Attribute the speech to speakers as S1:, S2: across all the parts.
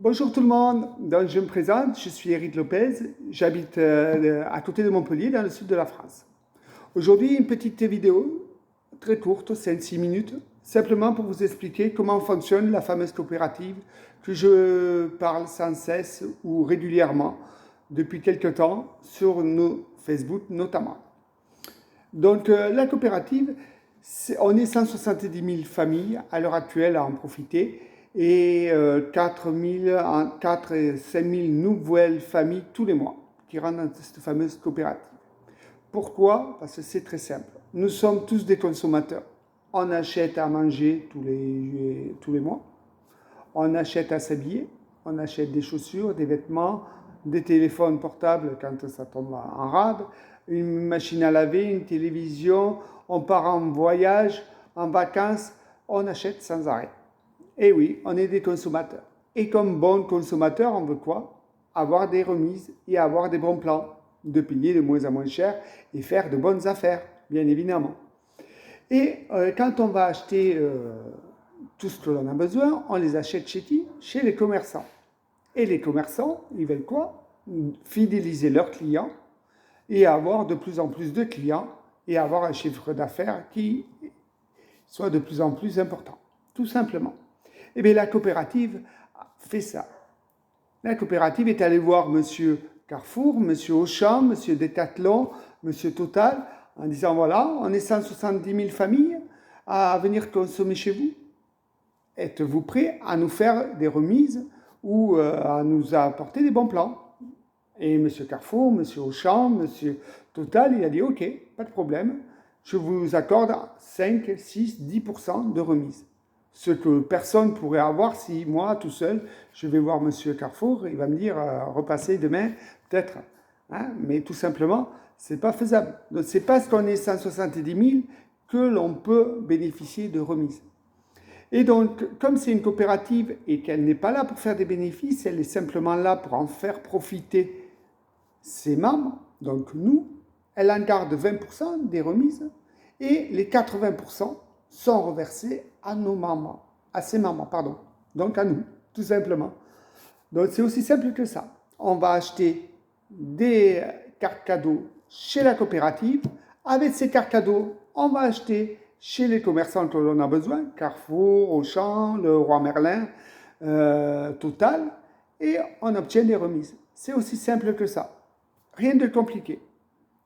S1: Bonjour tout le monde, donc, je me présente, je suis Eric Lopez, j'habite à côté de Montpellier dans le sud de la France. Aujourd'hui une petite vidéo très courte, 5-6 minutes, simplement pour vous expliquer comment fonctionne la fameuse coopérative que je parle sans cesse ou régulièrement depuis quelques temps sur nos Facebook notamment. Donc la coopérative, on est 170 000 familles à l'heure actuelle à en profiter et 4 et 5 000 nouvelles familles tous les mois qui rentrent dans cette fameuse coopérative. Pourquoi? Parce que c'est très simple. Nous sommes tous des consommateurs. On achète à manger tous les mois, on achète à s'habiller, on achète des chaussures, des vêtements, des téléphones portables quand ça tombe en rade, une machine à laver, une télévision, on part en voyage, en vacances, on achète sans arrêt. Et oui, on est des consommateurs. Et comme bon consommateur, on veut quoi? Avoir des remises et avoir des bons plans, de payer de moins en moins cher et faire de bonnes affaires, bien évidemment. Et quand on va acheter tout ce que l'on a besoin, on les achète chez qui? Chez les commerçants. Et les commerçants, ils veulent quoi? Fidéliser leurs clients et avoir de plus en plus de clients et avoir un chiffre d'affaires qui soit de plus en plus important, tout simplement. Eh bien, la coopérative fait ça. La coopérative est allée voir Monsieur Carrefour, Monsieur Auchan, Monsieur Decathlon, Monsieur Total, en disant voilà, on est 170 000 familles à venir consommer chez vous. Êtes-vous prêts à nous faire des remises ou à nous apporter des bons plans? Et Monsieur Carrefour, Monsieur Auchan, Monsieur Total, il a dit ok, pas de problème, je vous accorde 5, 6, 10% de remise. Ce que personne ne pourrait avoir si moi, tout seul, je vais voir Monsieur Carrefour, il va me dire repassez demain, peut-être. Hein, mais tout simplement, ce n'est pas faisable. Donc, c'est parce qu'on est 170 000 que l'on peut bénéficier de remises. Et donc, comme c'est une coopérative et qu'elle n'est pas là pour faire des bénéfices, elle est simplement là pour en faire profiter ses membres, donc nous, elle en garde 20% des remises et les 80% sont reversés à nos membres, à ses membres, pardon, donc à nous, tout simplement. Donc c'est aussi simple que ça. On va acheter des cartes cadeaux chez la coopérative. Avec ces cartes cadeaux, on va acheter chez les commerçants que l'on a besoin, Carrefour, Auchan, le Roi Merlin, Total, et on obtient des remises. C'est aussi simple que ça. Rien de compliqué.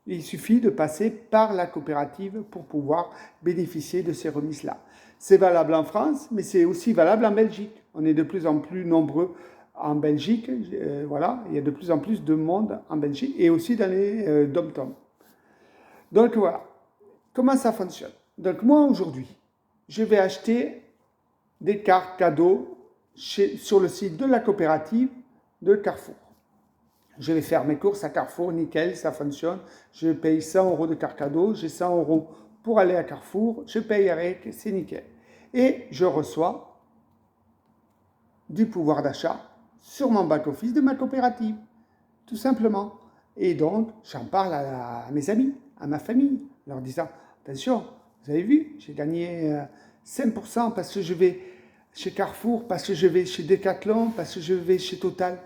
S1: Il suffit de passer par la coopérative pour pouvoir bénéficier de ces remises-là. C'est valable en France, mais c'est aussi valable en Belgique. On est de plus en plus nombreux en Belgique. Voilà, il y a de plus en plus de monde en Belgique et aussi dans les dom-toms. Donc voilà, comment ça fonctionne? Donc moi aujourd'hui, je vais acheter des cartes cadeaux sur le site de la coopérative de Carrefour. Je vais faire mes courses à Carrefour, nickel, ça fonctionne. Je paye 100 € de carte cadeau, j'ai 100 € pour aller à Carrefour, je paye avec, c'est nickel. Et je reçois du pouvoir d'achat sur mon back-office de ma coopérative, tout simplement. Et donc, j'en parle à mes amis, à ma famille, leur disant, attention, vous avez vu, j'ai gagné 5% parce que je vais chez Carrefour, parce que je vais chez Decathlon, parce que je vais chez Total.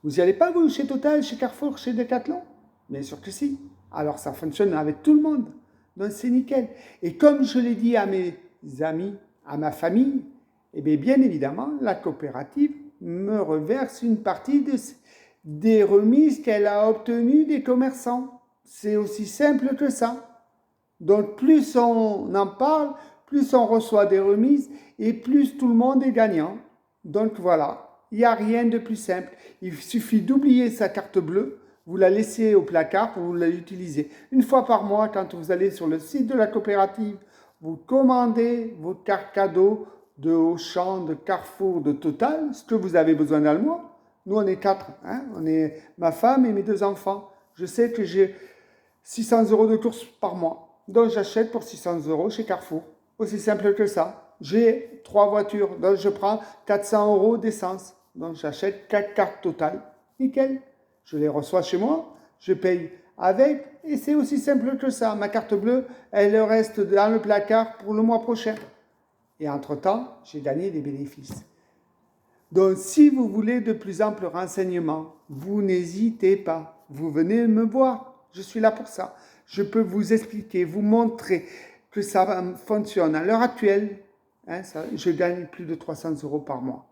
S1: Vous n'y allez pas, vous, chez Total, chez Carrefour, chez Decathlon? Bien sûr que si. Alors, ça fonctionne avec tout le monde. Donc, c'est nickel. Et comme je l'ai dit à mes amis, à ma famille, eh bien évidemment, la coopérative me reverse une partie des remises qu'elle a obtenues des commerçants. C'est aussi simple que ça. Donc, plus on en parle, plus on reçoit des remises et plus tout le monde est gagnant. Donc, voilà. Il n'y a rien de plus simple. Il suffit d'oublier sa carte bleue, vous la laissez au placard pour vous l'utiliser. Une fois par mois, quand vous allez sur le site de la coopérative, vous commandez vos cartes cadeaux de Auchan, de Carrefour, de Total, ce que vous avez besoin dans le mois. Nous, on est 4. Hein, on est ma femme et mes 2 enfants. Je sais que j'ai 600 € de courses par mois. Donc, j'achète pour 600 € chez Carrefour. Aussi simple que ça. J'ai 3 voitures, donc je prends 400 € d'essence. Donc j'achète 4 cartes totales. Nickel. Je les reçois chez moi, je paye avec, et c'est aussi simple que ça. Ma carte bleue, elle reste dans le placard pour le mois prochain. Et entre-temps, j'ai gagné des bénéfices. Donc, si vous voulez de plus amples renseignements, vous n'hésitez pas. Vous venez me voir. Je suis là pour ça. Je peux vous expliquer, vous montrer que ça fonctionne. À l'heure actuelle, je gagne plus de 300 € par mois.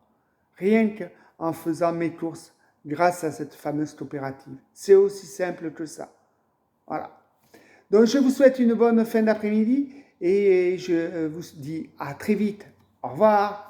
S1: Rien qu'en faisant mes courses grâce à cette fameuse coopérative. C'est aussi simple que ça. Voilà. Donc, je vous souhaite une bonne fin d'après-midi et je vous dis à très vite. Au revoir.